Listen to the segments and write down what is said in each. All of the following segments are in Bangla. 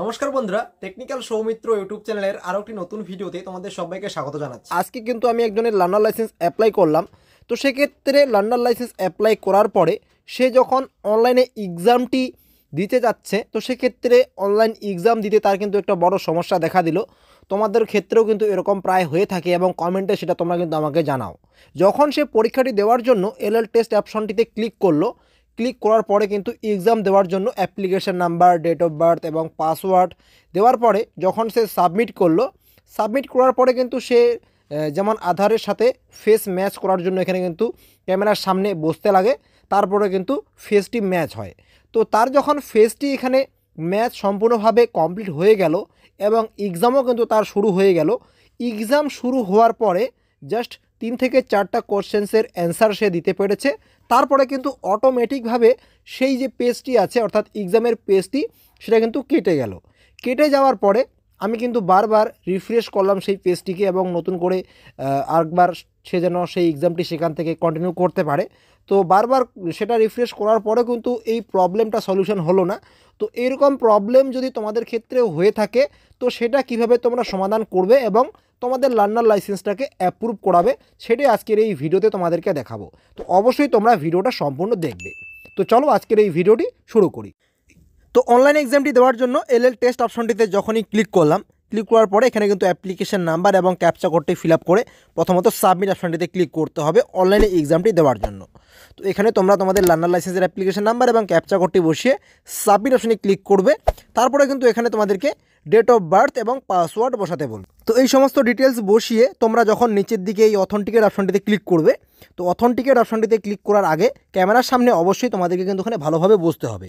নমস্কার বন্ধুরা, টেকনিক্যাল সৌমিত্র ইউটিউব চ্যানেলের আরও একটি নতুন ভিডিওতে তোমাদের সবাইকে স্বাগত জানাচ্ছি। আজকে কিন্তু আমি একজনের লার্নার লাইসেন্স অ্যাপ্লাই করলাম। তো সেক্ষেত্রে লার্নার লাইসেন্স অ্যাপ্লাই করার পরে সে যখন অনলাইনে এক্সামটি দিতে যাচ্ছে, তো সেক্ষেত্রে অনলাইন এক্সাম দিতে তার কিন্তু একটা বড় সমস্যা দেখা দিল। তোমাদের ক্ষেত্রেও কিন্তু এরকম প্রায় হয়ে থাকে এবং কমেন্টে সেটা তোমরা কিন্তু আমাকে জানাও। যখন সে পরীক্ষাটি দেওয়ার জন্য এলএল টেস্ট অপশনটিতে ক্লিক করলো, ক্লিক করার পরে কিন্তু এক্সাম দেওয়ার জন্য application number, date of birth এবং পাসওয়ার্ড দেওয়ার পরে যখন সে সাবমিট করলো, সাবমিট করার পরে কিন্তু সে যেমন আধারের সাথে ফেস ম্যাচ করার জন্য এখানে কিন্তু ক্যামেরার সামনে বসতে লাগে, তারপরে কিন্তু ফেসটি ম্যাচ হয়। তো তার যখন ফেসটি এখানে ম্যাচ সম্পূর্ণভাবে কমপ্লিট হয়ে গেল এবং এক্সামও কিন্তু তার শুরু হয়ে গেল। এক্সাম শুরু হওয়ার পরে জাস্ট 3 থেকে 4টা কোশ্চেন্সের অ্যান্সার সে দিতে পেরেছে। তারপরে কিন্তু অটোমেটিকভাবে সেই যে পেজটি আছে অর্থাৎ এক্সামের পেজটি সেটা কিন্তু কেটে গেল। কেটে যাওয়ার পরে আমি কিন্তু বারবার রিফ্রেশ করলাম সেই পেজটিকে এবং নতুন করে আরেকবার সে যেন সেই এক্সামটি সেখান থেকে কন্টিনিউ করতে পারে। তো বারবার সেটা রিফ্রেশ করার পরে কিন্তু এই প্রবলেমটা সলিউশন হলো না। তো এরকম প্রবলেম যদি তোমাদের ক্ষেত্রে হয়ে থাকে, তো সেটা কিভাবে তোমরা সমাধান করবে এবং তোমাদের লার্নার লাইসেন্সটাকে অ্যাপ্রুভ করাবে, সেটাই আজকের এই ভিডিওতে তোমাদেরকে দেখাবো। তো অবশ্যই তোমরা ভিডিওটা সম্পূর্ণ দেখবে। তো চলো আজকের এই ভিডিওটি শুরু করি। তো অনলাইন এক্সামটি দেওয়ার জন্য এলএল টেস্ট অপশনটিতে যখনই ক্লিক করলাম, ক্লিক করার পরে এখানে কিন্তু অ্যাপ্লিকেশন নাম্বার এবং ক্যাপচা কোডটি ফিল আপ করে প্রথমত সাবমিট অপশনটিতে ক্লিক করতে হবে অনলাইনে এক্সামটি দেওয়ার জন্য। তো এখানে তোমরা তোমাদের লার্নার লাইসেন্সের অ্যাপ্লিকেশন নাম্বার এবং ক্যাপচা কোডটি বসিয়ে সাবমিট অপশনে ক্লিক করবে। তারপরে কিন্তু এখানে তোমাদেরকে ডেট অফ বার্থ এবং পাসওয়ার্ড বসাতে বলবে। তো এই সমস্ত ডিটেলস বসিয়ে তোমরা যখন নিচের দিকে এই অথেন্টিকেট অপশনটিতে ক্লিক করবে, তো অথেন্টিকেট অপশনটিতে ক্লিক করার আগে ক্যামেরার সামনে অবশ্যই তোমাদেরকে কিন্তু এখানে ভালোভাবে বসতে হবে।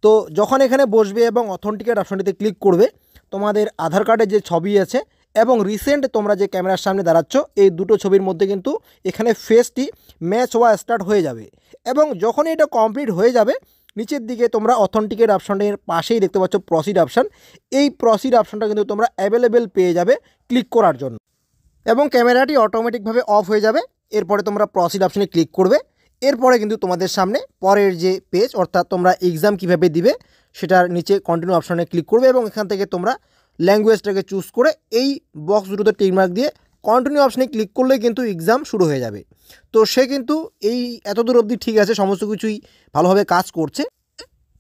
তো যখন এখানে বসবে এবং অথেন্টিকেট অপশনটিতে ক্লিক করবে, তোমাদের আধার কার্ডের যে ছবি আছে এবং রিসেন্ট তোমরা যে ক্যামেরার সামনে দাঁড়াচ্ছ, এই দুটো ছবির মধ্যে কিন্তু এখানে ফেসটি ম্যাচ হওয়া স্টার্ট হয়ে যাবে। এবং যখনই এটা কমপ্লিট হয়ে যাবে, নিচের দিকে তোমরা অথেন্টিকেট অপশনের পাশেই দেখতে পাচ্ছ প্রসিড অপশান। এই প্রসিড অপশানটা কিন্তু তোমরা অ্যাভেলেবেল পেয়ে যাবে ক্লিক করার জন্য এবং ক্যামেরাটি অটোমেটিকভাবে অফ হয়ে যাবে। এরপরে তোমরা প্রসিড অপশানে ক্লিক করবে। এরপরে কিন্তু তোমাদের সামনে পরের যে পেজ অর্থাৎ তোমরা এক্সাম কীভাবে দিবে সেটার নিচে কন্টিনিউ অপশানে ক্লিক করবে এবং এখান থেকে তোমরা ল্যাঙ্গুয়েজটাকে চুজ করে এই বক্স দুটোতে টিকমার্ক দিয়ে কন্টিনিউ অপশানে ক্লিক করলে কিন্তু এক্সাম শুরু হয়ে যাবে। তো সে কিন্তু এই এতদূর অবধি ঠিক আছে, সমস্ত কিছুই ভালোভাবে কাজ করছে।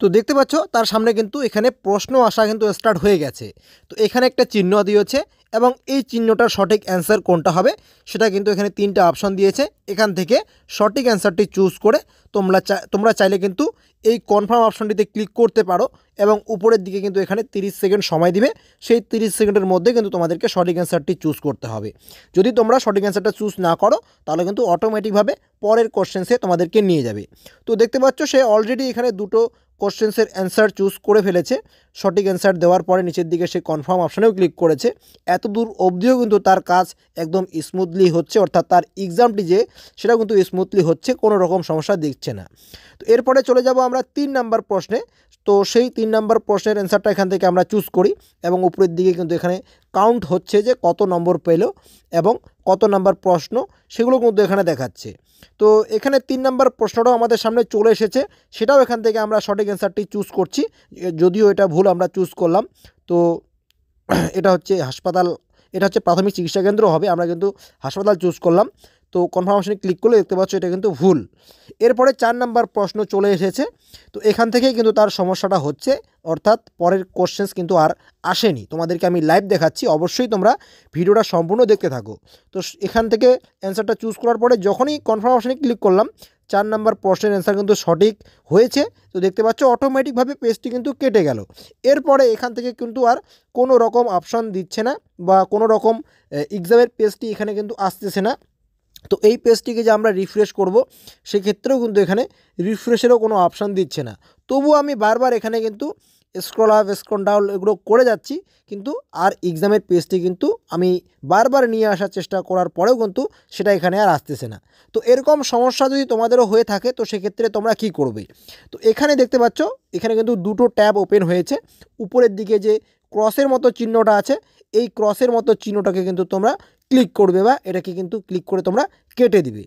তো দেখতে পাচ্ছ তার সামনে কিন্তু এখানে প্রশ্ন আসা কিন্তু স্টার্ট হয়ে গেছে। তো এখানে একটা চিহ্ন দিয়েছে এবং এই চিহ্নটার সঠিক অ্যান্সার কোনটা হবে সেটা কিন্তু এখানে 3টা অপশন দিয়েছে। এখান থেকে সঠিক অ্যান্সারটি চুজ করে তোমরা চাইলে কিন্তু এই কনফার্ম অপশনটিতে ক্লিক করতে পারো এবং উপরের দিকে কিন্তু এখানে 30 সেকেন্ড সময় দিবে। সেই 30 সেকেন্ডের মধ্যে কিন্তু তোমাদেরকে সঠিক অ্যান্সারটি চুজ করতে হবে। যদি তোমরা সঠিক অ্যান্সারটা চুজ না করো তাহলে কিন্তু অটোমেটিকভাবে পরের কোশ্চেন্সে তোমাদেরকে নিয়ে যাবে। তো দেখতে পাচ্ছ সে অলরেডি এখানে দুটো কোশ্চেন্সের অ্যান্সার চুজ করে ফেলেছে। সঠিক অ্যান্সার দেওয়ার পরে নিচের দিকে সে কনফার্ম অপশানেও ক্লিক করেছে। এত দূর অবধিও কিন্তু তার কাজ একদম স্মুথলি হচ্ছে, অর্থাৎ তার এক্সামটি যে সেটা কিন্তু স্মুথলি হচ্ছে, কোনো রকম সমস্যা দিচ্ছে না। তো এরপরে চলে যাব আমরা 3 নাম্বার প্রশ্নে। তো সেই 3 নাম্বার প্রশ্নের অ্যান্সারটা এখান থেকে আমরা চুজ করি এবং উপরের দিকে কিন্তু এখানে কাউন্ট হচ্ছে যে কত নম্বর পেল এবং কত নাম্বার প্রশ্ন সেগুলো কিন্তু এখানে দেখাচ্ছে। তো এখানে 3 নাম্বার প্রশ্নটাও আমাদের সামনে চলে এসেছে, সেটাও এখান থেকে আমরা সঠিক অ্যান্সারটি চুজ করছি। যদিও এটা ভুল আমরা চুজ করলাম। তো এটা হচ্ছে হাসপাতাল, এটা হচ্ছে প্রাথমিক চিকিৎসা কেন্দ্র হবে, আমরা কিন্তু হাসপাতাল চুজ করলাম। তো কনফার্মেশনে ক্লিক করলে দেখতে পাচ্ছ এটা কিন্তু ভুল। এরপরে 4 নাম্বার প্রশ্ন চলে এসেছে। তো এখান থেকেই কিন্তু তার সমস্যাটা হচ্ছে, অর্থাৎ পরের কোশ্চেন্স কিন্তু আর আসেনি। তোমাদেরকে আমি লাইভ দেখাচ্ছি, অবশ্যই তোমরা ভিডিওটা সম্পূর্ণ দেখতে থাকো। তো এখান থেকে অ্যান্সারটা চুজ করার পরে যখনই কনফার্ম অপশনে ক্লিক করলাম, 4 নাম্বার প্রশ্নের অ্যান্সার কিন্তু সঠিক হয়েছে। তো দেখতে পাচ্ছ অটোমেটিকভাবে পেজটি কিন্তু কেটে গেল। এরপরে এখান থেকে কিন্তু আর কোনো রকম অপশান দিচ্ছে না বা কোনো রকম এক্সামের পেজটি এখানে কিন্তু আসতেছে না। তো এই পেজটিকে যে আমরা রিফ্রেশ করব সেক্ষেত্রেও কিন্তু এখানে রিফ্রেশেরও কোনো অপশান দিচ্ছে না। তবুও আমি বারবার এখানে কিন্তু স্ক্রল আপ স্ক্রল ডাউন এগুলো করে যাচ্ছি, কিন্তু আর এক্সামের পেজটি কিন্তু আমি বারবার নিয়ে আসার চেষ্টা করার পরেও কিন্তু সেটা এখানে আর আসতেছে না। তো এরকম সমস্যা যদি তোমাদেরও হয়ে থাকে তো সেক্ষেত্রে তোমরা কি করবে? তো এখানে দেখতে পাচ্ছ এখানে কিন্তু দুটো ট্যাব ওপেন হয়েছে। উপরের দিকে যে ক্রসের মতো চিহ্নটা আছে, এই ক্রসের মতো চিহ্নটাকে কিন্তু তোমরা ক্লিক করবে বা এটাকে কিন্তু ক্লিক করে তোমরা কেটে দিবে।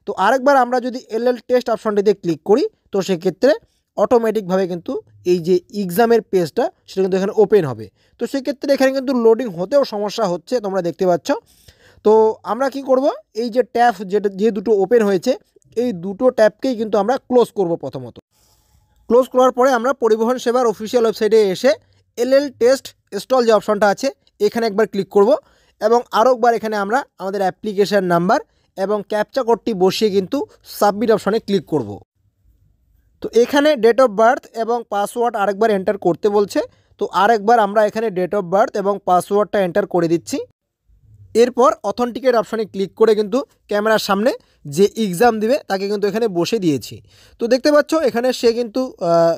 তো আরেকবার আমরা যদি এলএল টেস্ট অপশনটিতে ক্লিক করি তো সেক্ষেত্রে অটোমেটিকভাবে কিন্তু এই যে এক্সামের পেজটা সেটা কিন্তু এখানে ওপেন হবে। তো সেক্ষেত্রে এখানে কিন্তু লোডিং হতেও সমস্যা হচ্ছে, তোমরা দেখতে পাচ্ছ। তো আমরা কি করব, এই যে ট্যাব যে দুটো ওপেন হয়েছে এই দুটো ট্যাবকেই কিন্তু আমরা ক্লোজ করব। প্রথমত ক্লোজ করার পরে আমরা পরিবহন সেবার অফিসিয়াল ওয়েবসাইটে এসে এলএল টেস্ট ইনস্টল যে অপশনটা আছে এখানে একবার ক্লিক করব এবং আরও একবার এখানে আমরা আমাদের অ্যাপ্লিকেশান নাম্বার এবং ক্যাপচা কোডটি বসিয়ে কিন্তু সাবমিট অপশনে ক্লিক করব। তো এখানে ডেট অফ বার্থ এবং পাসওয়ার্ড আরেকবার এন্টার করতে বলছে। তো আরেকবার আমরা এখানে ডেট অফ বার্থ এবং পাসওয়ার্ডটা এন্টার করে দিচ্ছি। এরপর অথেন্টিকেট অপশানে ক্লিক করে কিন্তু ক্যামেরার সামনে যে এক্সাম দিবে তাকে কিন্তু এখানে বসে দিয়েছি। তো দেখতে পাচ্ছ এখানে সে কিন্তু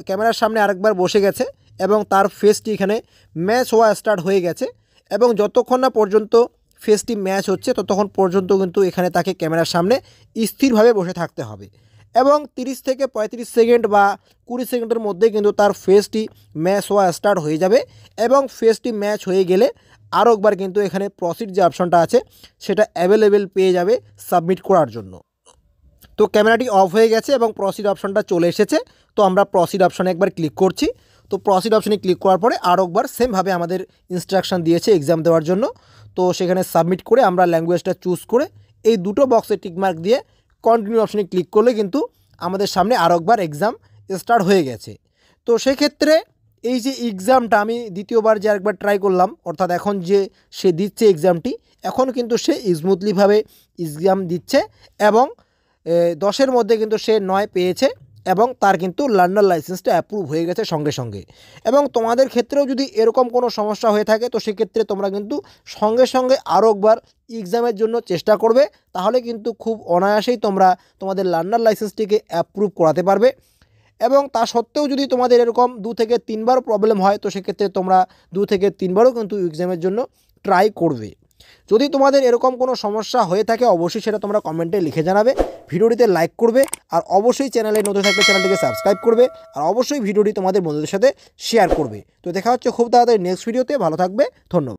ক্যামেরার সামনে আরেকবার বসে গেছে এবং তার ফেসটি এখানে ম্যাচ হওয়া স্টার্ট হয়ে গেছে এবং যতক্ষণ না পর্যন্ত ফেসটি ম্যাচ হচ্ছে ততক্ষণ পর্যন্ত কিন্তু এখানে তাকে ক্যামেরার সামনে স্থিরভাবে বসে থাকতে হবে এবং 30 থেকে 35 সেকেন্ড বা 20 সেকেন্ডের মধ্যে কিন্তু তার ফেসটি ম্যাচ হওয়া স্টার্ট হয়ে যাবে এবং ফেসটি ম্যাচ হয়ে গেলে আরও একবার কিন্তু এখানে প্রসিড যে অপশনটা আছে সেটা অ্যাভেলেবেল পেয়ে যাবে সাবমিট করার জন্য। তো ক্যামেরাটি অফ হয়ে গেছে এবং প্রসিড অপশনটা চলে এসেছে। তো আমরা প্রসিড অপশনে একবার ক্লিক করছি। তো প্রসিড অপশনে ক্লিক করার পরে আরও একবার সেমভাবে আমাদের ইনস্ট্রাকশন দিয়েছে এক্সাম দেওয়ার জন্য। তো সেখানে সাবমিট করে আমরা ল্যাঙ্গুয়েজটা চুজ করে এই দুটো বক্সে টিকমার্ক দিয়ে কন্টিনিউ অপশনে ক্লিক করলে কিন্তু আমাদের সামনে আরও একবার এক্সাম স্টার্ট হয়ে গেছে। তো সেক্ষেত্রে এই যে এক্সামটা আমি দ্বিতীয়বার যে আরেকবার ট্রাই করলাম, অর্থাৎ এখন যে সে দিচ্ছে এক্সামটি, এখন কিন্তু সে স্মুথলিভাবে এক্সাম দিচ্ছে এবং 10-এর মধ্যে কিন্তু সে 9 পেয়েছে এবং তার কিন্তু লার্নার লাইসেন্সটা অ্যাপ্রুভ হয়ে গেছে সঙ্গে সঙ্গে। এবং তোমাদের ক্ষেত্রেও যদি এরকম কোনো সমস্যা হয়ে থাকে তো সেক্ষেত্রে তোমরা কিন্তু সঙ্গে সঙ্গে আরও একবার এক্সামের জন্য চেষ্টা করবে, তাহলে কিন্তু খুব অনায়াসেই তোমরা তোমাদের লার্নার লাইসেন্সটিকে অ্যাপ্রুভ করাতে পারবে। এবং তা সত্ত্বেও যদি তোমাদের এরকম 2 থেকে 3 বার প্রবলেম হয় তো সেক্ষেত্রে তোমরা 2 থেকে 3 বারও কিন্তু এক্সামের জন্য ট্রাই করবে। যদি তোমাদের এরকম কোনো সমস্যা হয়ে থাকে অবশ্যই সেটা তোমরা কমেন্টে লিখে জানাবে, ভিডিওটিতে লাইক করবে আর অবশ্যই চ্যানেলে নতুন থাকলে চ্যানেলটিকে সাবস্ক্রাইব করবে আর অবশ্যই ভিডিওটি তোমাদের বন্ধুদের সাথে শেয়ার করবে। তো দেখা হচ্ছে খুব তাড়াতাড়ি নেক্সট ভিডিওতে। ভালো থাকবে, ধন্যবাদ।